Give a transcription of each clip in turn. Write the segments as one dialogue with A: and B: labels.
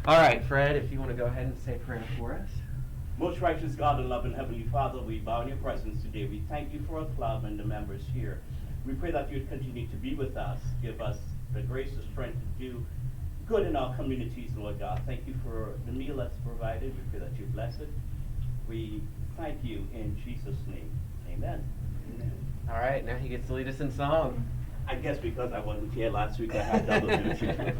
A: All right, Fred, if you want to go ahead and say prayer for us.
B: Most righteous God and loving Heavenly Father, we bow in your presence today. We thank you for our club and the members here. We pray that you would continue to be with us, give us the grace and strength to do good in our communities, Lord God. Thank you for the meal that's provided. We pray that you bless it. We thank you in Jesus' name. Amen. Amen.
A: All right, now he gets to lead us in song.
B: I guess because I wasn't here last week, I had double duty.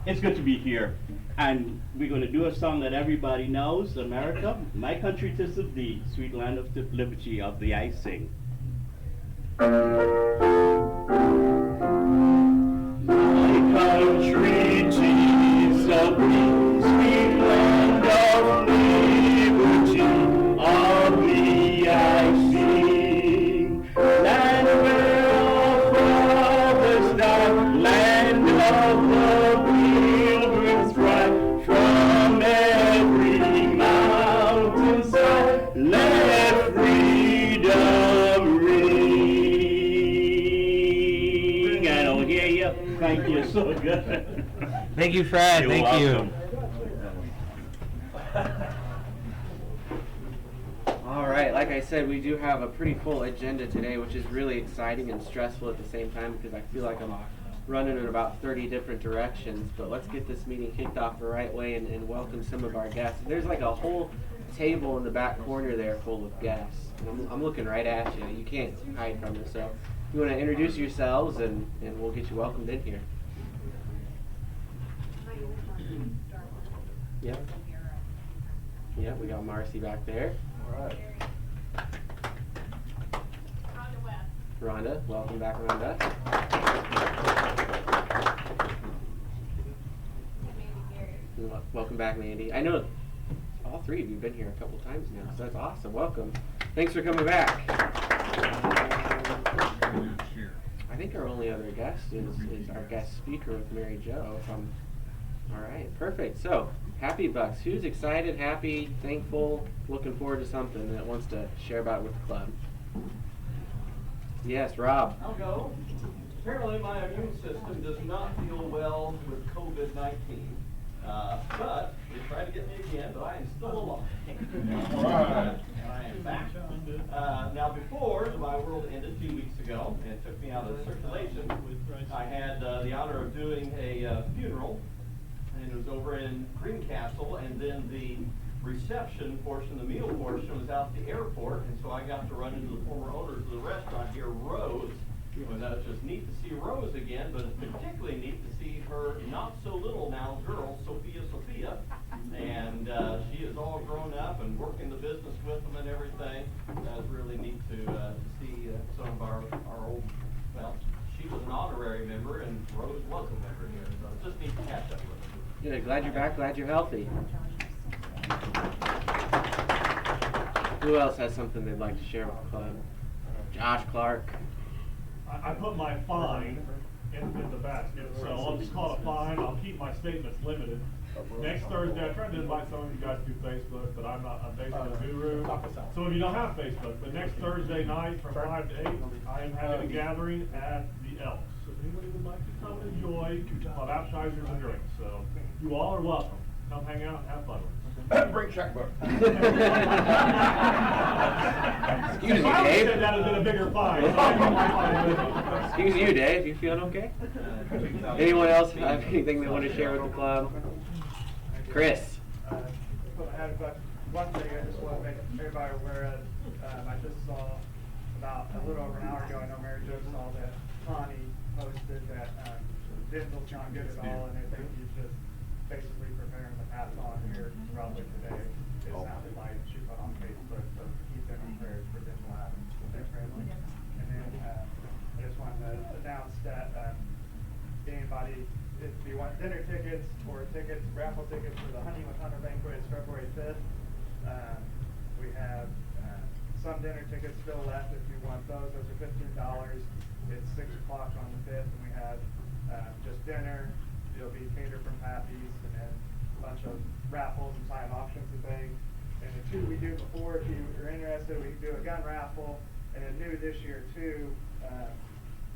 B: It's good to be here. And we're going to do a song that everybody knows, America, my country 'tis of thee, sweet land of liberty, of thee I sing. My country 'tis of thee, sweet land of liberty, of thee I sing. Land where our fathers died, land of the pilgrims thrive, from every mountainside, let freedom ring. I don't hear you. Thank you, so good.
A: Thank you, Fred.
B: You're
A: Thank
B: welcome.
A: you. All right, like I said, we do have a pretty full agenda today, which is really exciting and stressful at the same time because I feel like I'm running in about 30 different directions. But let's get this meeting kicked off the right way and welcome some of our guests. There's like a whole table in the back corner there full of guests. And I'm looking right at you. You can't hide from it. So you want to introduce yourselves and we'll get you welcomed in here. Yep. Yep, we got Marcy back there.
C: All right.
A: Rhonda, welcome back, Rhonda. Welcome back, Mandy. I know all three of you have been here a couple times now, so that's awesome. Welcome. Thanks for coming back. I think our only other guest is our guest speaker with Mary Jo. All right, perfect. So, happy Bucks. Who's excited, happy, thankful, looking forward to something that wants to share about it with the club? Yes, Rob.
C: I'll go. Apparently my immune system does not feel well with COVID-19. But they tried to get me again, but I am still alive. All right. I am back. Now before my world ended 2 weeks ago and it took me out of circulation, I had the honor of doing a funeral, and it was over in Greencastle, and then the reception portion, the meal portion, was out at the airport, and so I got to run into the former owners of the restaurant here, Rose. And it's just neat to see Rose again, but it's particularly neat to see her not so little now girl, Sophia. And she is all grown up and working the business with them and everything. It's really neat to see some of our old, well, she was an honorary member and Rose was a member here, so it's just neat to catch up with her.
A: Good, glad you're back, glad you're healthy. Who else has something they'd like to share with the club? Josh Clark.
D: I put my fine in the basket, so I'll just call it a fine. I'll keep my statements limited. Next Thursday, I tried to invite some of you guys to Facebook, but I'm basically a guru. Some of you don't have Facebook, but next Thursday night from 5 to 8, I am having a gathering at the Elks. So if anybody would like to come and enjoy, I'll have appetizers and drinks. So you all are welcome. Come hang out and have fun with us.
C: Bring checkbook.
A: Excuse me,
D: If I
A: Dave.
D: said that would have been a bigger fine.
A: Excuse you, Dave. You feeling okay? Anyone else have anything they want to share with the club? Chris.
E: I had one thing I just want to make everybody aware of. I just saw about a little over an hour ago, I know Mary Jo saw that Connie posted that Denzel's not good at all, and I think he's just basically preparing to pass on here probably today. It sounded like she put on Facebook, so keep them in prayers for Denzel Adams with their family. And then I just wanted to announce that anybody, if you want dinner tickets or tickets, raffle tickets for the Honey with Hunter banquet, it's February 5th. We have some dinner tickets still left if you want those. Those are $15. It's 6 o'clock on the 5th, and we have just dinner. It'll be catered from Pappy's, and then a bunch of raffles and silent auctions and things. And the two we do before, if you are interested, we do a gun raffle. And then new this year too,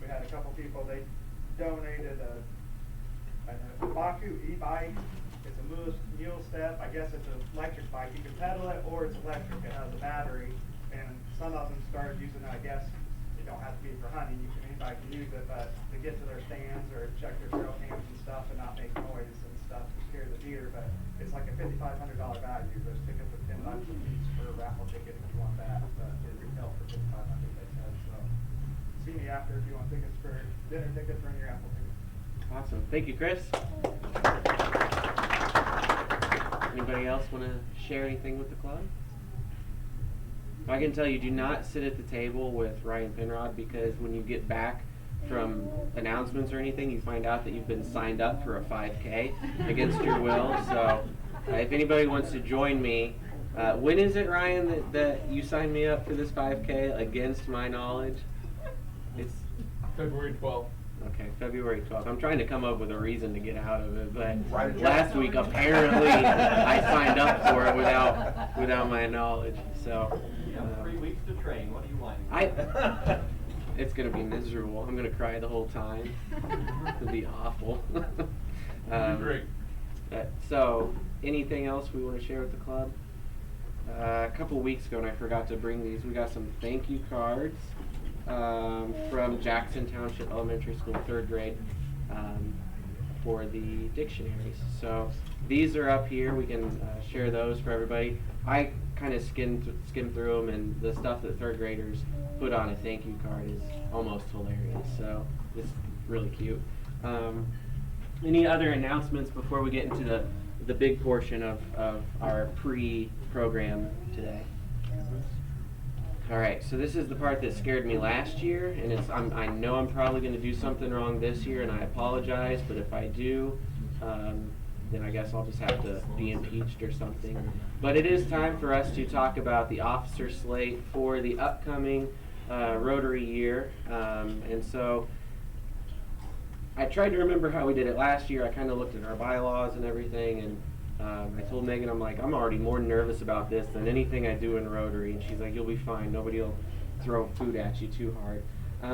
E: we had a couple people, they donated a a Baku e-bike. It's a mule step. I guess it's an electric bike. You can pedal it or it's electric. It has a battery. And some of them started using it, I guess. It don't have to be for hunting. Anybody can use it, but to get to their stands or check their trail cams and stuff and not make noise and stuff to scare the deer. But it's like a $5,500 value. Those tickets are $10 a piece for a raffle ticket if you want that. But it retail for $5,500, they said. So see me after if you want tickets for dinner tickets or any raffle tickets.
A: Awesome. Thank you, Chris. Anybody else want to share anything with the club? I can tell you, do not sit at the table with Ryan Penrod, because when you get back from announcements or anything, you find out that you've been signed up for a 5K against your will. So if anybody wants to join me, when is it, Ryan, that you signed me up for this 5K against my knowledge? It's
F: February 12th.
A: Okay, February 12th. I'm trying to come up with a reason to get out of it, but
F: Right.
A: last week apparently I signed up for it without my knowledge. So
C: You have 3 weeks to train. What do you want?
A: It's gonna be miserable. I'm gonna cry the whole time. It'll be awful.
F: Great.
A: So, anything else we want to share with the club? A couple weeks ago, and I forgot to bring these, we got some thank you cards from Jackson Township Elementary School 3rd grade for the dictionaries. So these are up here. We can share those for everybody. I kind of skimmed through them, and the stuff that 3rd graders put on a thank you card is almost hilarious. So it's really cute. Any other announcements before we get into the big portion of our pre-program today? All right, so this is the part that scared me last year, and I know I'm probably going to do something wrong this year, and I apologize, but if I do, then I guess I'll just have to be impeached or something. But it is time for us to talk about the officer slate for the upcoming Rotary year, and so I tried to remember how we did it last year. I kind of looked at our bylaws and everything, and I told Megan, I'm like, I'm already more nervous about this than anything I do in Rotary. And she's like, you'll be fine. Nobody will throw food at you too hard.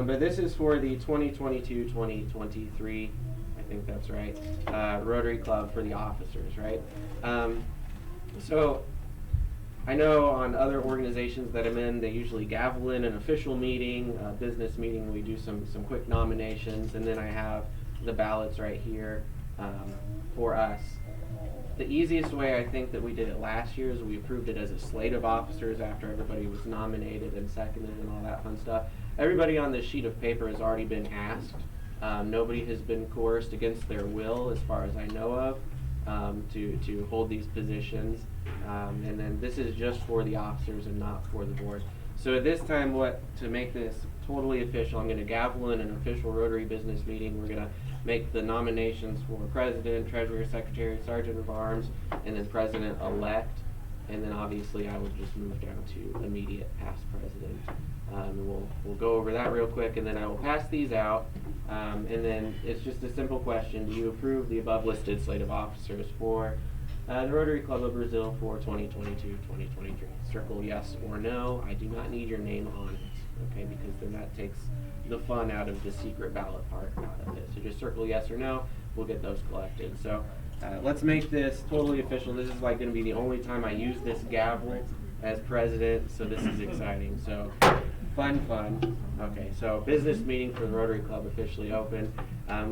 A: But this is for the 2022-2023, I think that's right, Rotary Club for the officers, right? So I know on other organizations that I'm in, they usually gavel in an official meeting, a business meeting. We do some quick nominations, and then I have the ballots right here for us. The easiest way I think that we did it last year is we approved it as a slate of officers after everybody was nominated and seconded and all that fun stuff. Everybody on this sheet of paper has already been asked. Nobody has been coerced against their will, as far as I know of, to hold these positions. And then this is just for the officers and not for the board. So at this time, to make this totally official, I'm going to gavel in an official Rotary business meeting. We're going to make the nominations for president, treasurer, secretary, sergeant of arms, and then president-elect. And then obviously I would just move down to immediate past president. And we'll go over that real quick, and then I will pass these out. And then it's just a simple question. Do you approve the above listed slate of officers for the Rotary Club of Brazil for 2022-2023? Circle yes or no. I do not need your name on it, okay, because then that takes the fun out of the secret ballot part out of it. So just circle yes or no. We'll get those collected. So let's make this totally official. This is like going to be the only time I use this gavel as president, so this is exciting. So fun. Okay, so business meeting for the Rotary Club officially open.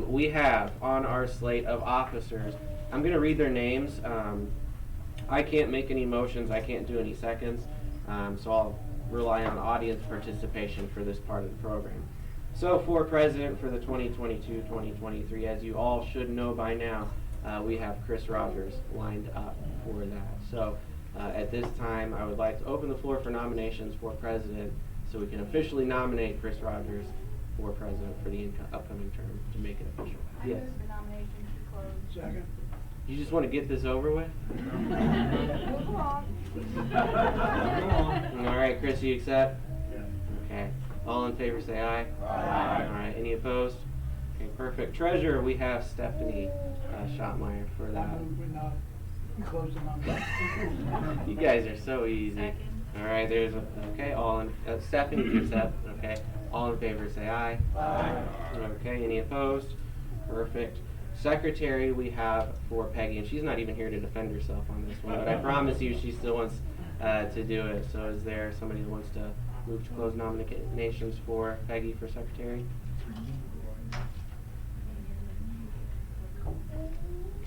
A: We have on our slate of officers, I'm going to read their names. I can't make any motions. I can't do any seconds. So I'll rely on audience participation for this part of the program. So for president for the 2022-2023, as you all should know by now, we have Chris Rogers lined up for that. So at this time, I would like to open the floor for nominations for president, so we can officially nominate Chris Rogers for president for the upcoming term to make it official.
G: I
A: Yes.
G: move the nominations to close.
E: Second.
A: You just want to get this over with?
G: Move along.
A: All right, Chris, you accept?
E: Yes.
A: Okay. All in favor say aye.
F: Aye.
A: All right. Any opposed? Okay, perfect. Treasurer, we have Stephanie Schottmeyer for that.
E: Close the nomination.
A: You guys are so easy.
G: Second.
A: All right, there's okay. All in Stephanie, you accept? Okay. All in favor say aye.
F: Aye.
A: Okay. Any opposed? Perfect. Secretary we have for Peggy, and she's not even here to defend herself on this one, but I promise you she still wants to do it. So is there somebody who wants to move to close nominations for Peggy for Secretary?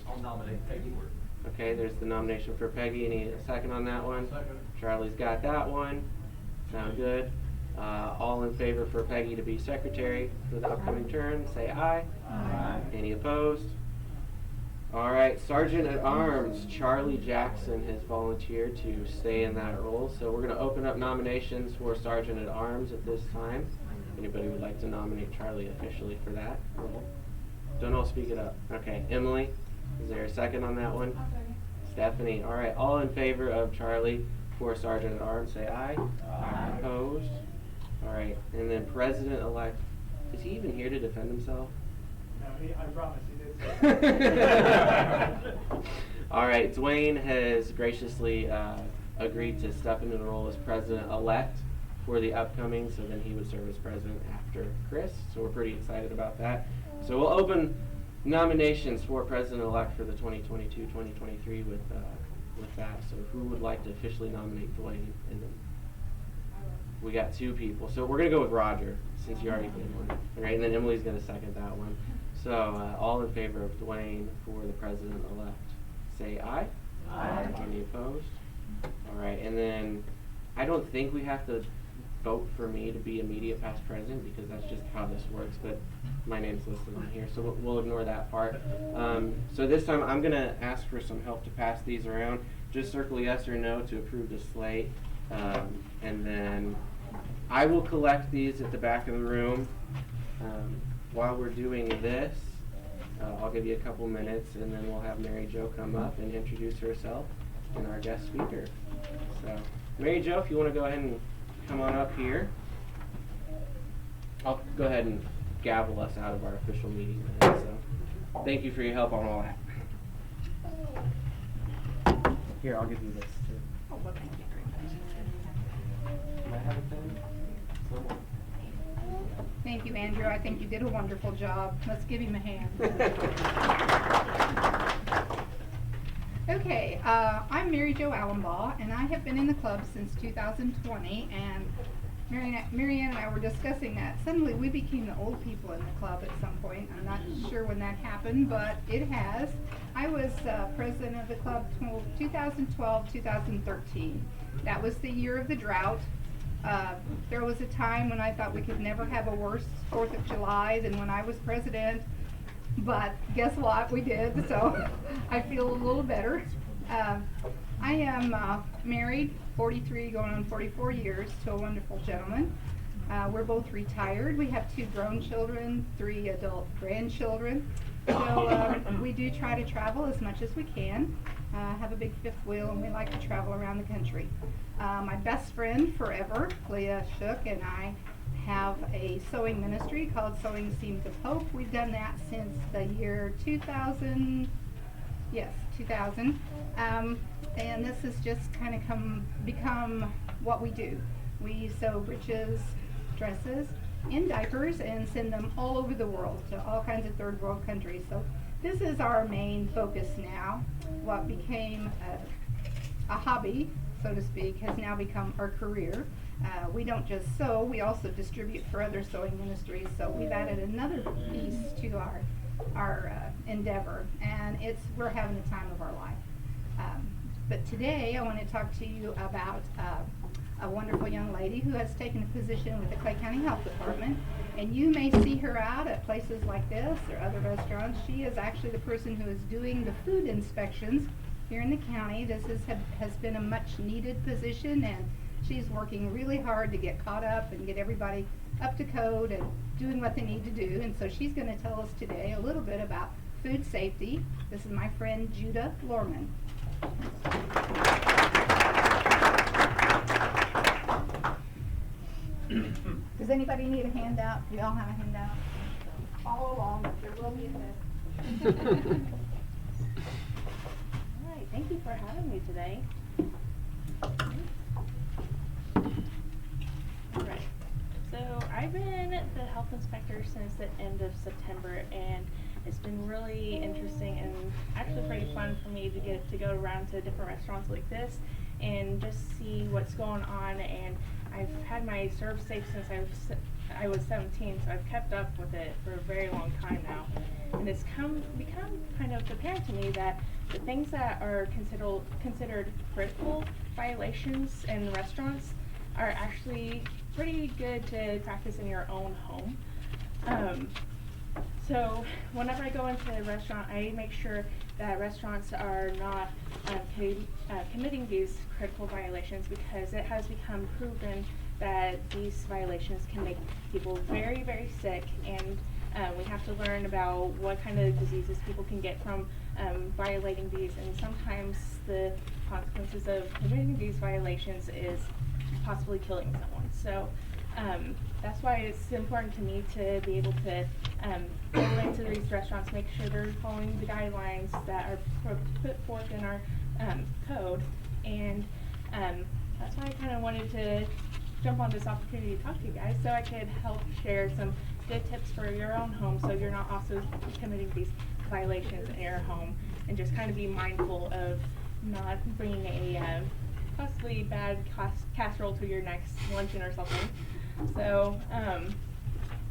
C: I'll nominate Peggy Ward.
A: Okay, there's the nomination for Peggy. Any second on that one?
F: Second.
A: Charlie's got that one. Sound good? All in favor for Peggy to be secretary for the upcoming term, say aye.
F: Aye.
A: Any opposed? All right, Sergeant at Arms Charlie Jackson has volunteered to stay in that role. So we're going to open up nominations for Sergeant at Arms at this time. Anybody would like to nominate Charlie officially for that role? Don't all speak it up. Okay, Emily, is there a second on that one? Stephanie, all right, all in favor of Charlie for Sergeant at Arms, say aye.
F: Aye.
A: Opposed? All right, and then President-elect, is he even here to defend himself?
E: No, I promise he did.
A: All right, Dwayne has graciously agreed to step into the role as President-elect for the upcoming, so then he would serve as President after Chris, so we're pretty excited about that. So we'll open nominations for President-elect for the 2022-2023 with that. So who would like to officially nominate Dwayne? And then we got two people. So we're going to go with Roger, since you already did one. All right, and then Emily's going to second that one. So all in favor of Dwayne for the President-elect, say aye.
F: Aye.
A: Any opposed? All right, and then I don't think we have to vote for me to be immediate past president because that's just how this works, but my name's listed on here, so we'll ignore that part. So this time I'm going to ask for some help to pass these around. Just circle yes or no to approve the slate, and then I will collect these at the back of the room. While we're doing this, I'll give you a couple minutes, and then we'll have Mary Jo come up and introduce herself and our guest speaker. So, Mary Jo, if you want to go ahead and come on up here. I'll go ahead and gavel us out of our official meeting minutes. So, thank you for your help on all that. Here, I'll give you this too.
G: Oh, well, thank you very much.
A: Do I have a pen? Someone.
G: Thank you, Andrew. I think you did a wonderful job. Let's give him a hand. Okay, I'm Mary Jo Allenbaugh, and I have been in the club since 2020, and Marianne and I were discussing that. Suddenly we became the old people in the club at some point. I'm not sure when that happened, but it has. I was president of the club 2012-2013. That was the year of the drought. There was a time when I thought we could never have a worse 4th of July than when I was president. But guess what? We did, so I feel a little better. I am married, 43 going on 44 years, to a wonderful gentleman. We're both retired. We have 2 grown children, 3 adult grandchildren. So we do try to travel as much as we can. Have a big 5th wheel, and we like to travel around the country. My best friend forever, Leah Shook, and I have a sewing ministry called Sewing Seams of Hope. We've done that since the year 2000. Yes, 2000. And this has just kind of become what we do. We sew breeches, dresses, and diapers and send them all over the world to all kinds of third world countries. So this is our main focus now. What became a hobby, so to speak, has now become our career. We don't just sew, we also distribute for other sewing ministries, so we've added another piece to our endeavor, and we're having the time of our life. But today I want to talk to you about a wonderful young lady who has taken a position with the Clay County Health Department, and you may see her out at places like this or other restaurants. She is actually the person who is doing the food inspections here in the county. This has been a much needed position, and she's working really hard to get caught up and get everybody up to code and doing what they need to do. And so she's going to tell us today a little bit about food safety. This is my friend Judah Lorman. Does anybody need a handout? We all have a handout. Follow along, there will be a test.
H: All right, thank you for having me today. All right, so I've been the health inspector since the end of September, and It's been really interesting and actually pretty fun for me to get to go around to different restaurants like this and just see what's going on. And I've had my serve safe since I was 17, so I've kept up with it for a very long time now. And it's become kind of apparent to me that the things that are considered critical violations in restaurants are actually pretty good to practice in your own home. So whenever I go into a restaurant, I make sure that restaurants are not committing these critical violations, because it has become proven that these violations can make people very, very sick, and we have to learn about what kind of diseases people can get from violating these, and sometimes the consequences of committing these violations is possibly killing someone. So that's why it's important to me to be able to go into these restaurants, make sure they're following the guidelines that are put forth in our code, and that's why I kind of wanted to jump on this opportunity to talk to you guys so I could help share some good tips for your own home, so you're not also committing these violations in your home, and just kind of be mindful of not bringing a possibly bad casserole to your next luncheon or something. So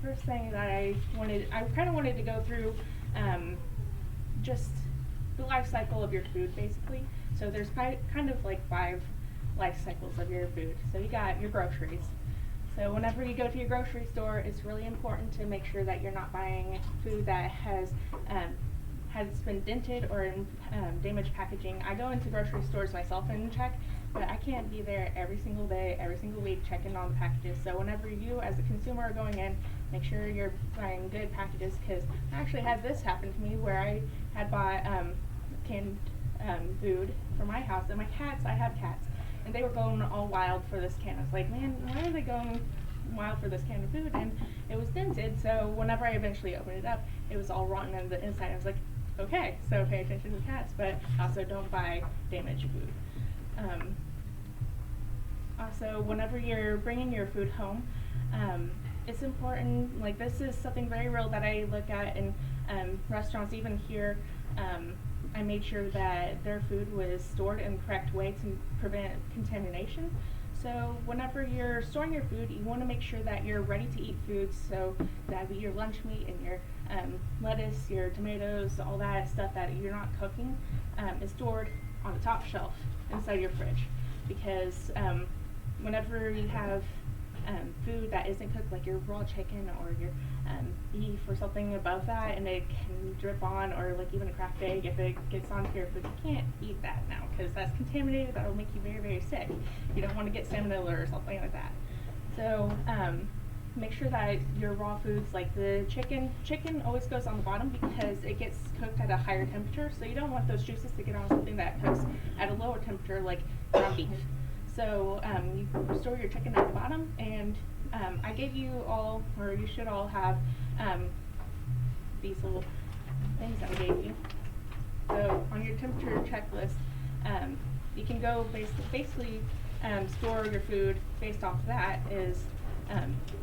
H: first thing that I kind of wanted to go through just the life cycle of your food, basically. So there's kind of like 5 life cycles of your food. So you got your groceries. So whenever you go to your grocery store, it's really important to make sure that you're not buying food that has been dented or in damaged packaging. I go into grocery stores myself and check, but I can't be there every single day, every single week checking on the packages. So whenever you as a consumer are going in, make sure you're buying good packages, because I actually had this happen to me where I had bought canned food for my house, and my cats, I have cats, and they were going all wild for this can. I was like, man, why are they going wild for this can of food? And it was dented, so whenever I eventually opened it up, it was all rotten on the inside. I was like, okay, so pay attention to cats, but also don't buy damaged food. Also, whenever you're bringing your food home, it's important, like this is something very real that I look at in restaurants, even here. I made sure that their food was stored in the correct way to prevent contamination. So whenever you're storing your food, you want to make sure that you're ready to eat foods, so that would be your lunch meat and your lettuce, your tomatoes, all that stuff that you're not cooking is stored on the top shelf inside your fridge. Because whenever you have food that isn't cooked, like your raw chicken or your beef or something above that, and it can drip on, or like even a cracked egg, if it gets onto your food, you can't eat that now, because that's contaminated. That'll make you very, very sick. You don't want to get salmonella or something like that. So make sure that your raw foods, like the chicken always goes on the bottom because it gets cooked at a higher temperature, so you don't want those juices to get on something that cooks at a lower temperature, like ground beef. So you store your chicken at the bottom, and I gave you all, or you should all have these little things that I gave you. So on your temperature checklist, you can go basically store your food based off of that. Is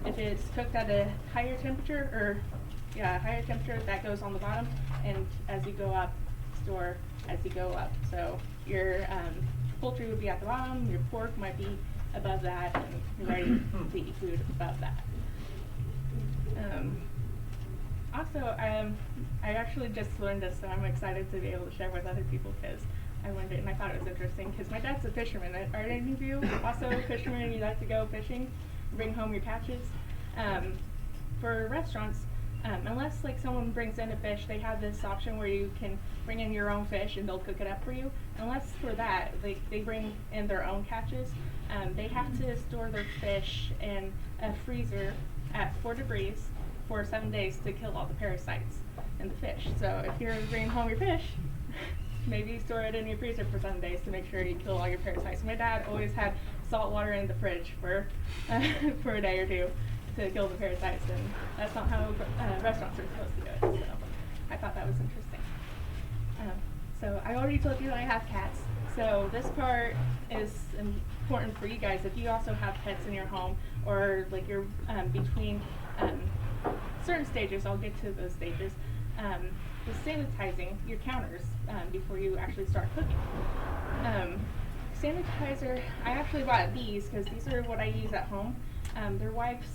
H: if it's cooked at a higher temperature, higher temperature, that goes on the bottom, and as you go up, store as you go up. So your poultry would be at the bottom, your pork might be above that, and you're ready to eat food above that. Also, I actually just learned this, so I'm excited to be able to share with other people, because I learned it and I thought it was interesting, because my dad's a fisherman. Are any of you also fishermen and you like to go fishing, bring home your catches? For restaurants, unless like someone brings in a fish, they have this option where you can bring in your own fish and they'll cook it up for you. Unless for that, they bring in their own catches, they have to store their fish in a freezer at 4 degrees for 7 days to kill all the parasites in the fish. So if you're bringing home your fish, maybe store it in your freezer for 7 days to make sure you kill all your parasites. My dad always had salt water in the fridge for for a day or two to kill the parasites, and that's not how restaurants are supposed to do it. So I thought that was interesting. So I already told you I have cats. So this part is important for you guys if you also have pets in your home, or like you're between certain stages. I'll get to those stages. is sanitizing your counters before you actually start cooking. Sanitizer, I actually bought these because these are what I use at home. They're wipes,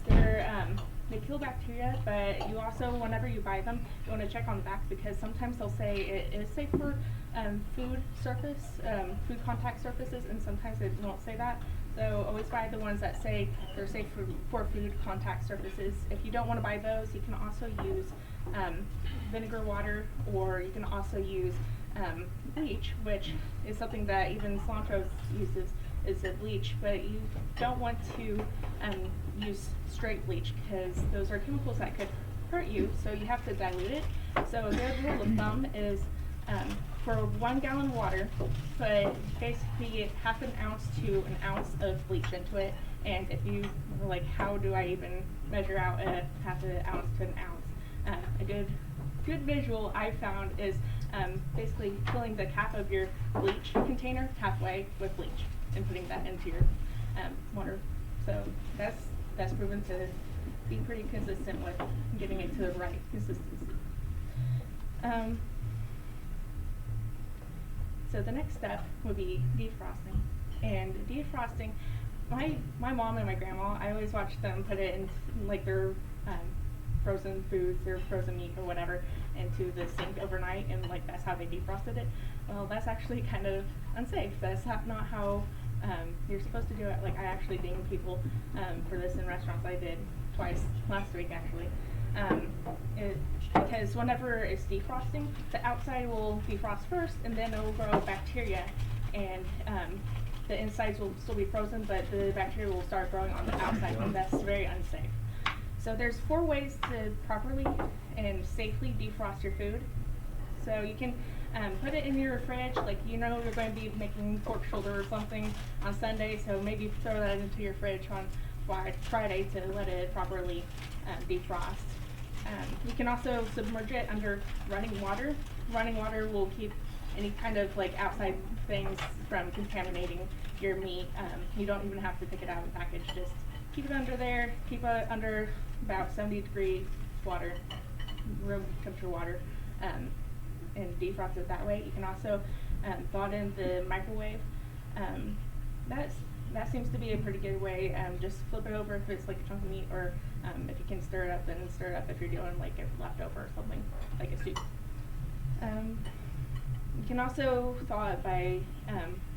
H: they kill bacteria, but you also, whenever you buy them, you want to check on the back because sometimes they'll say it is safe for food contact surfaces, and sometimes it won't say that. So always buy the ones that say they're safe for food contact surfaces. If you don't want to buy those, you can also use vinegar water, or you can also use bleach, which is something that even cilantro uses, is a bleach, but you don't want to use straight bleach because those are chemicals that could hurt you, so you have to dilute it. So a good rule of thumb is for 1 gallon of water, put basically half an ounce to an ounce of bleach into it. And if you like, how do I even measure out a half an ounce to an ounce? A good visual I found is basically filling the cap of your bleach container halfway with bleach and putting that into your water. So that's proven to be pretty consistent with getting it to the right consistency. So the next step would be defrosting. And defrosting, my mom and my grandma, I always watch them put it in like their frozen foods, their frozen meat or whatever, into the sink overnight, and like that's how they defrosted it. Well, that's actually kind of unsafe. That's not how you're supposed to do it. Like, I actually dinged people for this in restaurants. I did twice last week actually. Because whenever it's defrosting, the outside will defrost first, and then it will grow bacteria, and the insides will still be frozen, but the bacteria will start growing on the outside, and that's very unsafe. So there's 4 ways to properly and safely defrost your food. So you can put it in your fridge, like you're going to be making pork shoulder or something on Sunday, so maybe throw that into your fridge on Friday to let it properly defrost. You can also submerge it under running water. Running water will keep any kind of like outside things from contaminating your meat. You don't even have to take it out of the package, just keep it under there, keep it under about 70-degree water, room temperature water, and defrost it that way. You can also thaw it in the microwave. That seems to be a pretty good way. Just flip it over if it's like a chunk of meat, or if you can stir it up, then stir it up if you're doing like a leftover or something, like a soup. You can also thaw it by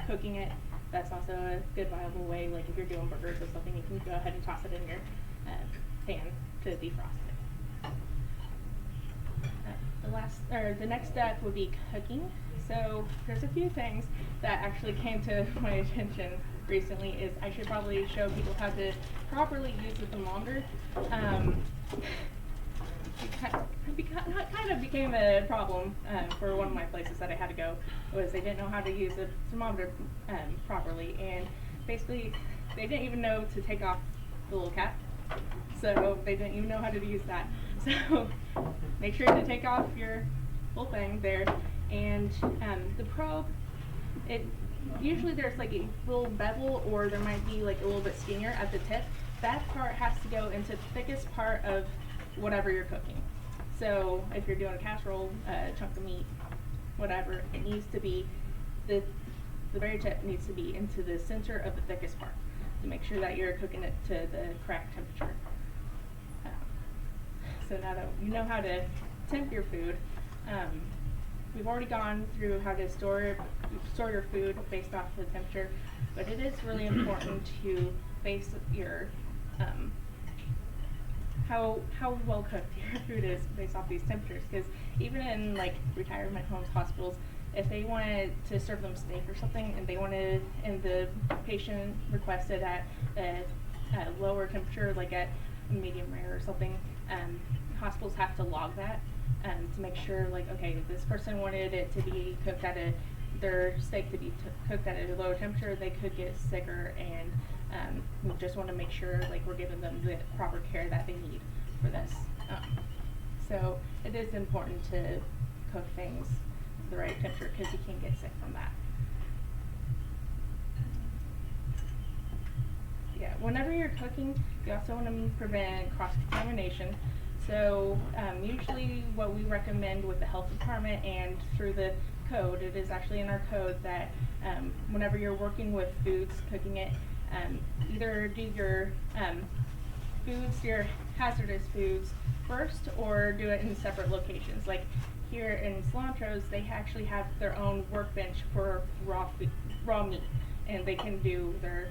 H: cooking it. That's also a good viable way. Like if you're doing burgers or something, you can go ahead and toss it in your pan to defrost it. The next step would be cooking. So there's a few things that actually came to my attention recently. Is I should probably show people how to properly use the thermometer. It kind of became a problem for one of my places that I had to go, was they didn't know how to use the thermometer properly, and basically they didn't even know to take off the little cap, so they didn't even know how to use that. So make sure to take off your whole thing there, and the probe, usually there's like a little bevel, or there might be like a little bit skinnier at the tip. That part has to go into the thickest part of whatever you're cooking. So if you're doing a casserole, a chunk of meat, whatever, it needs to be, the very tip needs to be into the center of the thickest part to make sure that you're cooking it to the correct temperature. So now that you know how to temp your food, we've already gone through how to store your food based off the temperature, but it is really important to base your how well cooked your food is based off these temperatures. Because even in like retirement homes, hospitals, if they wanted to serve them steak or something, and the patient requested at a lower temperature, like at medium rare or something, hospitals have to log that to make sure, like, okay, this person wanted it to be cooked their steak to be cooked at a lower temperature, they could get sicker, and we just want to make sure like we're giving them the proper care that they need for this. So it is important to cook things to the right temperature, because you can get sick from that. Yeah, whenever you're cooking, you also want to prevent cross-contamination. So usually what we recommend with the health department and through the code, it is actually in our code that whenever you're working with foods, cooking it, either do your foods, your hazardous foods first, or do it in separate locations. Like here in Cilantro's, they actually have their own workbench for raw meat, and they can do their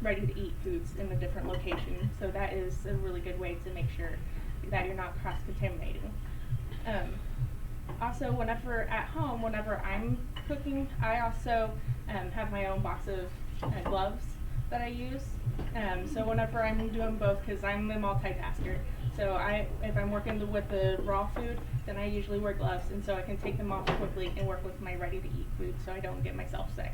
H: ready-to-eat foods in a different location. So that is a really good way to make sure that you're not cross-contaminating. Also, whenever at home, whenever I'm cooking, I also have my own box of gloves that I use. So whenever I'm doing both, because I'm a multitasker, so if I'm working with the raw food, then I usually wear gloves, and so I can take them off quickly and work with my ready-to-eat food so I don't get myself sick.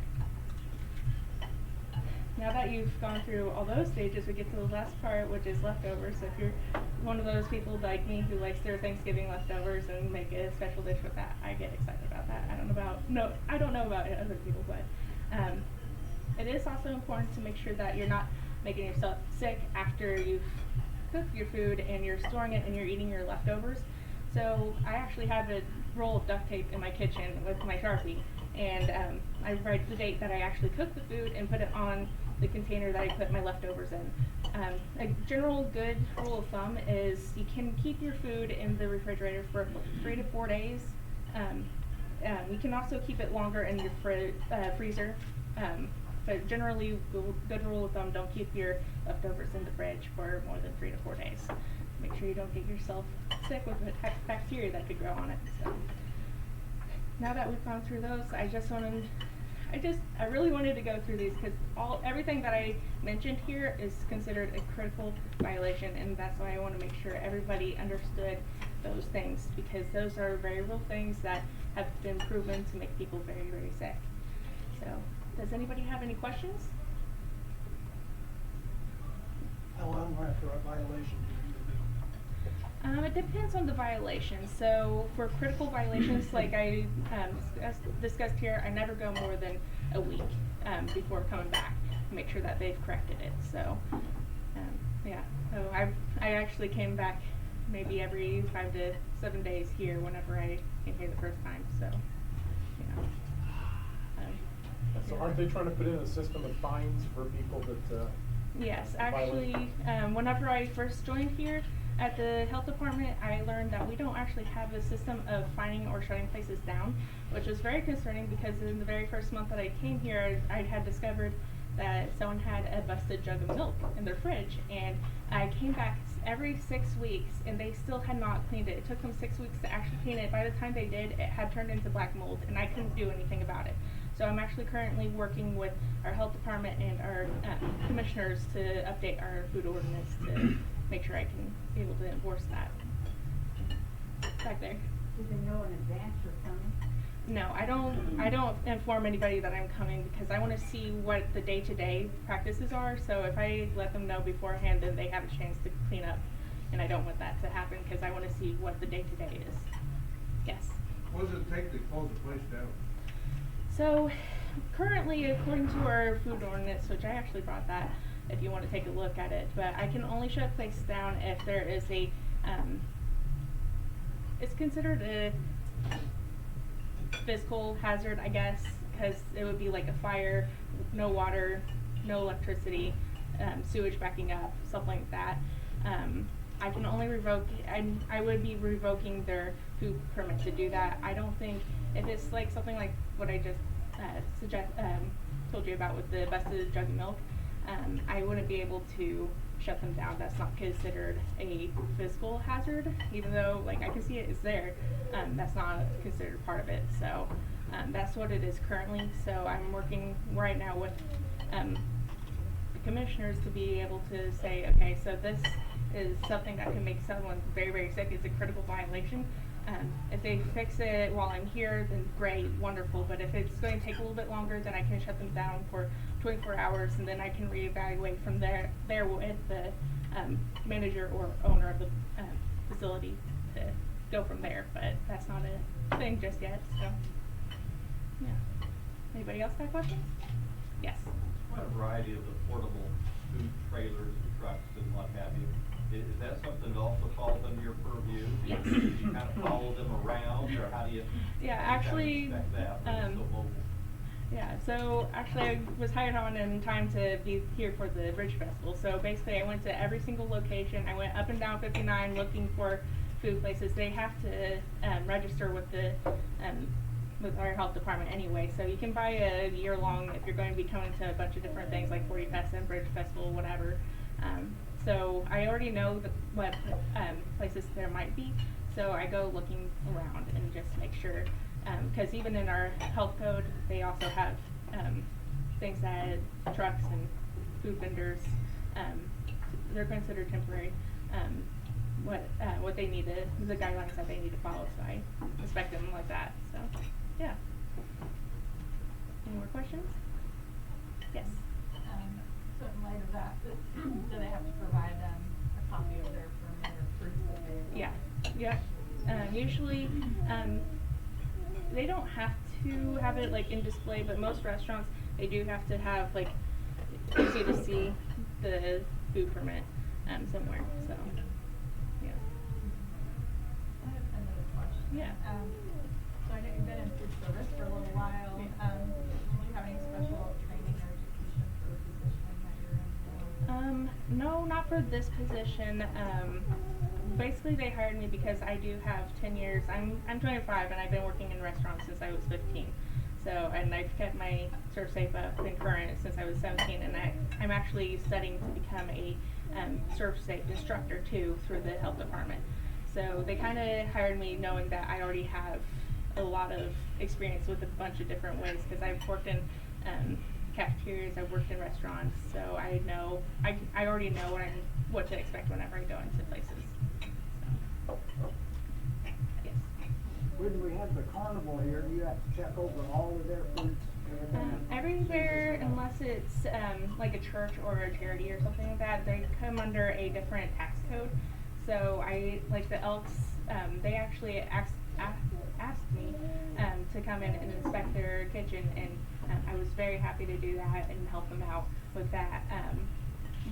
H: Now that you've gone through all those stages, we get to the last part, which is leftovers. So if you're one of those people like me who likes their Thanksgiving leftovers and make a special dish with that, I get excited about that. I don't know about other people, but it is also important to make sure that you're not making yourself sick after you've cooked your food and you're storing it and you're eating your leftovers. So I actually have a roll of duct tape in my kitchen with my Sharpie, and I write the date that I actually cooked the food and put it on the container that I put my leftovers in. A general good rule of thumb is you can keep your food in the refrigerator for 3 to 4 days. You can also keep it longer in your freezer, but generally, good rule of thumb, don't keep your leftovers in the fridge for more than 3 to 4 days. Make sure you don't get yourself sick with the bacteria that could grow on it. So now that we've gone through those, I really wanted to go through these because everything that I mentioned here is considered a critical violation, and that's why I want to make sure everybody understood those things, because those are very real things that have been proven to make people very, very sick. So, does anybody have any questions?
I: How long after a violation do you do?
H: It depends on the violation. So for critical violations, like I discussed here, I never go more than a week before coming back to make sure that they've corrected it. So yeah, so I actually came back maybe every 5 to 7 days here whenever I came here the first time. So you know.
F: So aren't they trying to put in a system of fines for people that
H: Yes, actually, whenever I first joined here at the health department, I learned that we don't actually have a system of fining or shutting places down, which was very concerning because in the very first month that I came here, I had discovered that someone had a busted jug of milk in their fridge, and I came back every 6 weeks and they still had not cleaned it. It took them 6 weeks to actually clean it. By the time they did, it had turned into black mold and I couldn't do anything about it. So I'm actually currently working with our health department and our commissioners to update our food ordinance to make sure I can be able to enforce that. Back there.
J: Do they know in advance you're coming?
H: No, I don't inform anybody that I'm coming because I want to see what the day-to-day practices are. So if I let them know beforehand, then they have a chance to clean up, and I don't want that to happen because I want to see what the day-to-day is. Yes.
K: What does it take to close the place down?
H: So currently, according to our food ordinance, which I actually brought that if you want to take a look at it, but I can only shut a place down if there is a, it's considered a physical hazard, I guess, because it would be like a fire, no water, no electricity, sewage backing up, something like that. I can only revoke, I would be revoking their food permit to do that. I don't think, if it's like something like what I just told you about with the busted jug of milk, I wouldn't be able to shut them down. That's not considered a physical hazard, even though like I can see it is there. That's not considered part of it. So that's what it is currently. So I'm working right now with the commissioners to be able to say, okay, so this is something that can make someone very, very sick. It's a critical violation. If they fix it while I'm here, then great, wonderful. But if it's going to take a little bit longer, then I can shut them down for 24 hours, and then I can reevaluate from there with the manager or owner of the facility to go from there. But that's not a thing just yet. So, yeah. Anybody else got questions? Yes.
C: Quite a variety of the portable food trailers and trucks and what have you. Is that something that also falls under your purview?
H: Yes.
C: Do you kind of follow them around, or how do you?
H: Yeah,
C: how do you
H: actually,
C: inspect that when it's so mobile?
H: Yeah, so actually I was hired on in time to be here for the Bridge Festival. So basically I went to every single location. I went up and down 59 looking for food places. They have to register with the with our health department anyway. So you can buy a year long if you're going to be coming to a bunch of different things like 40 Fest and Bridge Festival, whatever. So I already know what places there might be. So I go looking around and just make sure. Because even in our health code, they also have things that trucks and food vendors, they're considered temporary. What they need to, the guidelines that they need to follow. So I inspect them like that. So, yeah. Any more questions? Yes.
J: So in light of that, do they have to provide a copy of their permit or proof that they?
H: Yeah. Yeah. Usually, they don't have to have it like in display, but most restaurants they do have to have like easy to see the food permit somewhere. So yeah.
J: I have another question.
H: Yeah.
J: So I know you've been in food service for a little while.
H: Yeah.
J: Do you have any special training or education for the position that you're in?
H: No, not for this position. Basically they hired me because I do have 10 years. I'm 25 and I've been working in restaurants since I was 15. So, and I've kept my Serve Safe up and current since I was 17, and I'm actually studying to become a Serve Safe instructor too through the health department. So they kind of hired me knowing that I already have a lot of experience with a bunch of different ways, because I've worked in cafeterias, I've worked in restaurants, so I know, I already know what to expect whenever I go into places. So, yes.
I: When we have the carnival here, you have to check over all of their foods.
H: Everywhere, unless it's like a church or a charity or something like that, they come under a different tax code. So like the Elks, they actually asked me to come in and inspect their kitchen, and I was very happy to do that and help them out with that.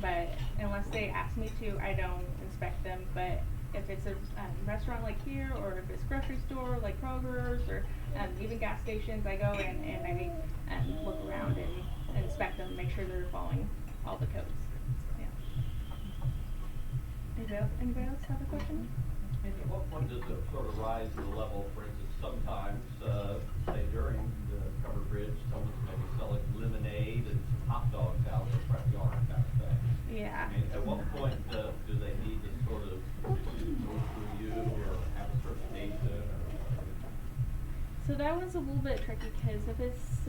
H: But unless they ask me to, I don't inspect them. But if it's a restaurant like here, or if it's grocery store like Kroger's, or even gas stations, I go in and I look around and inspect them, make sure they're following all the codes. Yeah. Anybody else have a question?
C: At what point does it sort of rise to the level, for instance, sometimes, say during the covered bridge, someone's maybe selling lemonade and some hot dogs out in the front yard kind of thing?
H: Yeah.
C: I mean, at what point do they need to sort of go through you or have a certification or?
H: So that was a little bit tricky, because if it's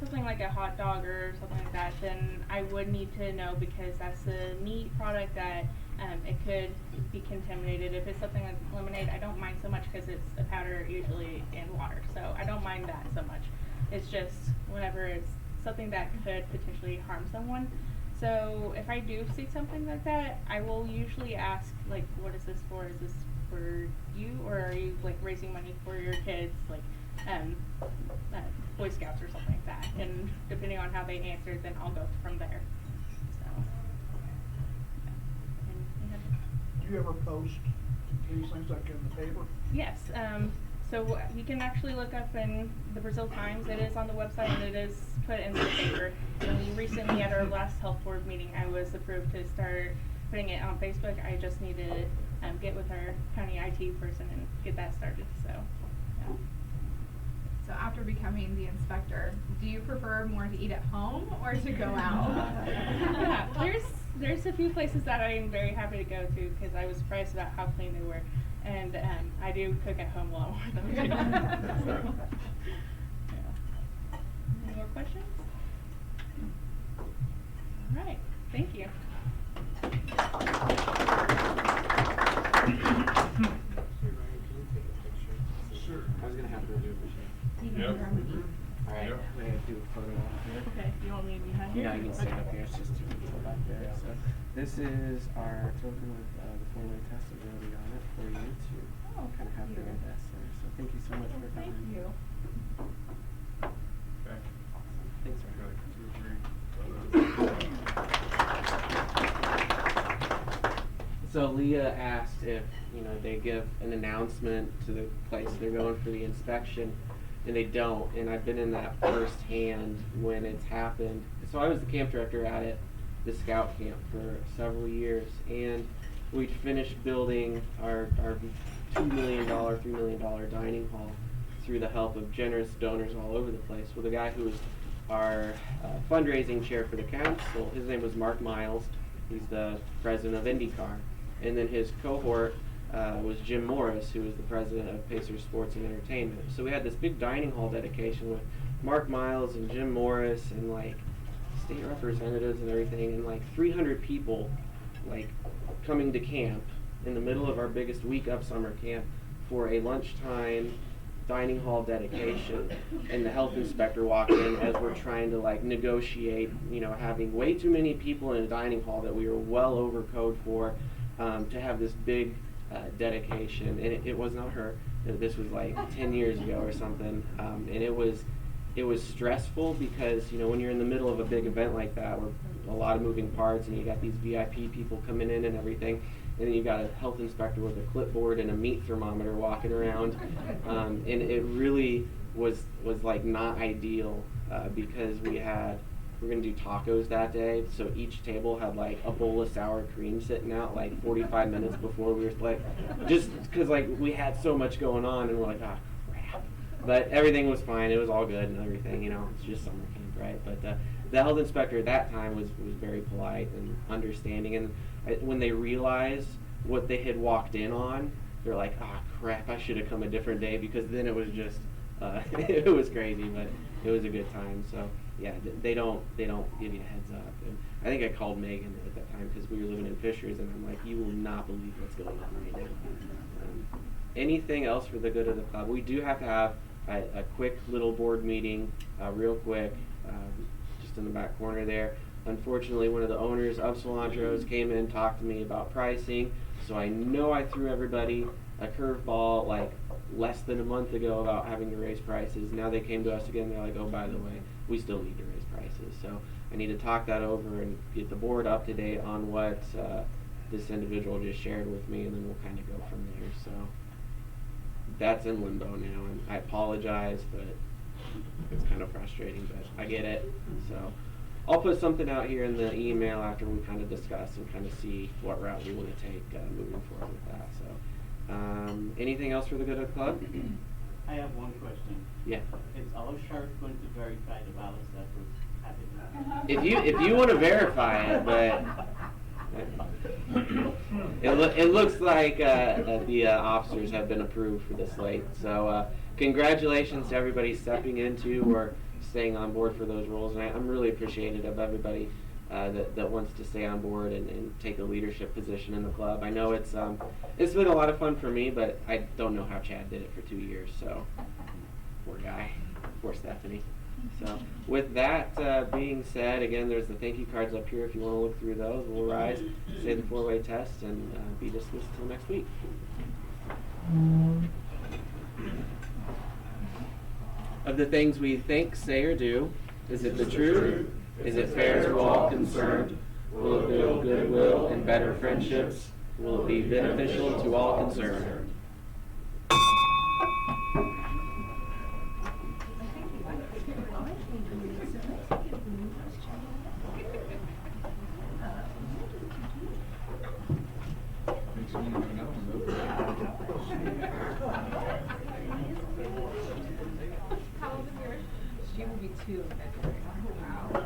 H: something like a hot dog or something like that, then I would need to know, because that's a meat product that it could be contaminated. If it's something like lemonade, I don't mind so much, because it's a powder usually in water, so I don't mind that so much. It's just whenever it's something that could potentially harm someone. So if I do see something like that, I will usually ask, like, what is this for? Is this for you, or are you like raising money for your kids, like Boy Scouts or something like that? And depending on how they answer, then I'll go from there. So,
I: Do you ever post these things like in the paper?
H: yes. So you can actually look up in the Brazil Times. It is on the website, and it is put in the paper. And we recently, at our last health board meeting, I was approved to start putting it on Facebook. I just need to get with our county IT person and get that started. So, yeah.
L: So after becoming the inspector, do you prefer more to eat at home or to go out?
H: Yeah, there's a few places that I am very happy to go to, because I was surprised about how clean they were. And I do cook at home a lot more than I do. So, yeah. Any more questions? All right, thank you.
A: Sure. I was gonna have her do it, but she.
D: Yep.
A: All right.
D: Yep.
A: We're gonna do a photo op here.
H: Okay, you want me behind here?
A: Yeah, you can stand up here. It's just two people back there. So this is our token with the four-way test ability on it for you to kind of have the best there. So thank you so much for coming.
L: Thank you.
D: Okay.
A: Thanks for
D: Okay,
A: coming.
D: 2 or 3.
A: So Leah asked if, they give an announcement to the place they're going for the inspection, and they don't. And I've been in that firsthand when it's happened. So I was the camp director out at the scout camp for several years, and we'd finished building our $2 million, $3 million dining hall through the help of generous donors all over the place. Well, the guy who was our fundraising chair for the council, his name was Mark Miles. He's the president of IndyCar. And then his cohort was Jim Morris, who was the president of Pacers Sports and Entertainment. So we had this big dining hall dedication with Mark Miles and Jim Morris and like state representatives and everything, and like 300 people like coming to camp in the middle of our biggest week of summer camp for a lunchtime dining hall dedication. And the health inspector walked in as we're trying to like negotiate, having way too many people in a dining hall that we were well over code for, to have this big dedication. And it was not her. This was like 10 years ago or something. And it was stressful because, when you're in the middle of a big event like that, where a lot of moving parts and you got these VIP people coming in and everything, and then you got a health inspector with a clipboard and a meat thermometer walking around, and it really was like not ideal because we're gonna do tacos that day, so each table had like a bowl of sour cream sitting out like 45 minutes before we were like, just because like we had so much going on, and we're like, ah, crap. But everything was fine. It was all good and everything. It's just summer camp, right? But the health inspector at that time was very polite and understanding, and when they realized what they had walked in on, they're like, ah, crap, I should have come a different day, because then it was just it was crazy, but it was a good time. So yeah, they don't give you a heads up. And I think I called Megan at that time because we were living in Fishers, and I'm like, you will not believe what's going on right now. Anything else for the good of the club? We do have to have a quick little board meeting, real quick, just in the back corner there. Unfortunately, one of the owners of Cilantro's came in and talked to me about pricing, so I know I threw everybody a curveball like less than a month ago about having to raise prices. Now they came to us again, they're like, oh, by the way, we still need to raise prices. So I need to talk that over and get the board up to date on what this individual just shared with me, and then we'll kind of go from there. So that's in limbo now, and I apologize, but it's kind of frustrating, but I get it. So I'll put something out here in the email after we kind of discuss and kind of see what route we want to take moving forward with that. So anything else for the good of the club?
B: I have one question.
A: Yeah.
B: Is our sheriff going to verify the ballots that was happening?
A: If you want to verify it, but it looks like the officers have been approved for this late. So congratulations to everybody stepping into or staying on board for those roles, and I'm really appreciative of everybody that wants to stay on board and take a leadership position in the club. I know it's been a lot of fun for me, but I don't know how Chad did it for 2 years, so poor guy, poor Stephanie. So with that being said, again, there's the thank you cards up here if you want to look through those. We'll rise, say the 4-way test, and be dismissed until next week. Of the things we think, say, or do, is it the truth? Is it fair to all concerned? Will it build goodwill and better friendships? Will it be beneficial to all concerned?
L: How old is yours? She will be 2 in February. Wow.